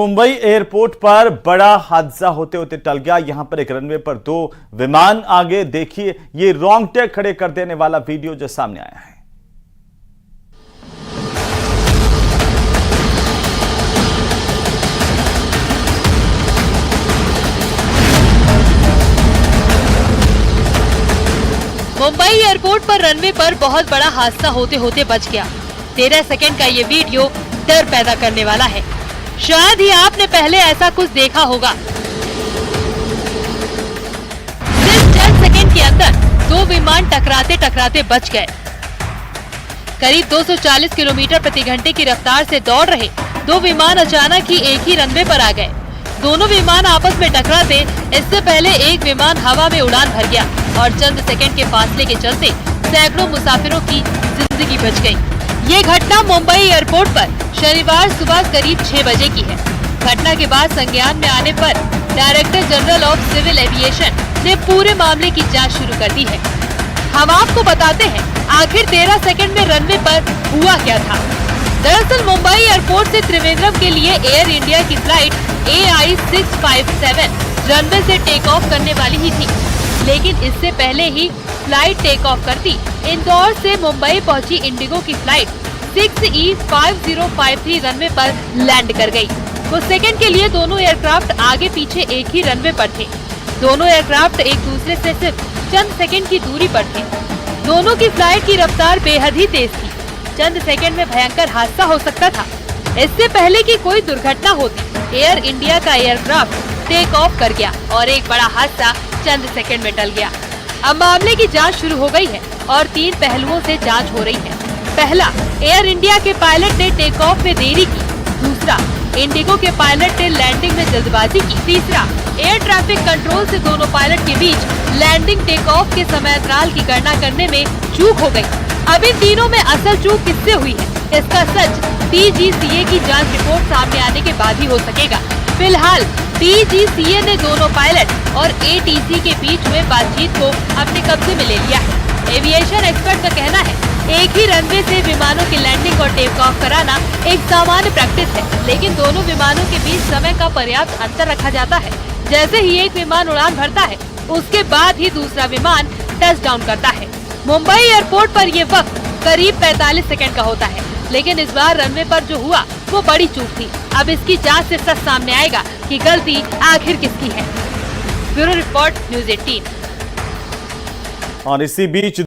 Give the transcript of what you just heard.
Mumbai airport पर बड़ा हादसा होते होते टल गया। यहां पर एक रनवे पर दो विमान आगे, देखिए ये रोंगटे खड़े कर देने वाला वीडियो जो सामने आया है। मुंबई एयरपोर्ट पर रनवे पर बहुत बड़ा हादसा होते होते बच गया। 13 सेकंड का ये वीडियो डर पैदा करने वाला है। शायद ही आपने पहले ऐसा कुछ देखा होगा। सिर्फ 10 सेकंड के अंदर दो विमान टकराते टकराते बच गए। करीब 240 किलोमीटर प्रति घंटे की रफ्तार से दौड़ रहे दो विमान अचानक ही एक ही रनवे पर आ गए। दोनों विमान आपस में टकराते इससे पहले एक विमान हवा में उड़ान भर गया और चंद सेकंड के फासले के चलते सैकड़ों मुसाफिरों की जिंदगी बच गई। ये घटना मुंबई एयरपोर्ट पर शनिवार सुबह करीब 6 बजे की है। घटना के बाद संज्ञान में आने पर director general of civil aviation ने पूरे मामले की जांच शुरू कर दी है। हम आपको बताते हैं आखिर 13 सेकंड में रनवे पर हुआ क्या था। दरअसल मुंबई एयरपोर्ट से त्रिवेंद्रम के लिए एयर इंडिया की फ्लाइट AI-657 रनवे से टेक ऑफ करने वाली ही थी, लेकिन इससे पहले ही फ्लाइट टेक ऑफ करती इंदौर से मुंबई पहुंची इंडिगो की फ्लाइट 6E5053 रनवे पर लैंड कर गई। कुछ सेकंड के लिए दोनों एयरक्राफ्ट आगे पीछे एक ही रनवे पर थे। दोनों एयरक्राफ्ट एक दूसरे से सिर्फ चंद सेकंड की दूरी पर थे। दोनों की फ्लाइट की रफ्तार बेहद ही तेज थी। चंद सेकंड में भयंकर हादसा हो सकता था। इससे पहले कि कोई दुर्घटना होती, एयर इंडिया का एयरक्राफ्ट टेक ऑफ कर गया और एक बड़ा हादसा चंद सेकंड में टल गया। अब मामले की जांच शुरू हो गई है और 3 पहलुओं से जांच हो रही है। पहला, एयर इंडिया के पायलट ने टेक ऑफ में देरी की। दूसरा, इंडिगो के पायलट ने लैंडिंग में जल्दबाजी की। तीसरा, एयर ट्रैफिक कंट्रोल से दोनों पायलट के बीच लैंडिंग टेक ऑफ के समय अंतराल की गणना करने में चूक हो गई। अब इन तीनों में असल चूक किससे हुई है, इसका सच DGCA की जांच रिपोर्ट सामने आने के बाद ही हो सकेगा। फिलहाल DGCA ने दोनों पायलट और ATC के बीच हुए बातचीत को अपने कब्जे में ले लिया है। एविएशन एक्सपर्ट का कहना है एक ही रनवे से विमानों की लैंडिंग और टेक ऑफ कराना एक सामान्य प्रैक्टिस है, लेकिन दोनों विमानों के बीच समय का पर्याप्त अंतर रखा जाता है। जैसे ही एक विमान उड़ान भरता है, उसके बाद ही दूसरा विमान टच डाउन करता है। मुंबई एयरपोर्ट पर ये वक्त करीब 45 सेकंड का होता है, लेकिन इस बार रनवे पर जो हुआ वो बड़ी चूक थी। अब इसकी जांच से सच सामने आएगा कि गलती आखिर किसकी है। Bureau report, news 18। और इसी बीच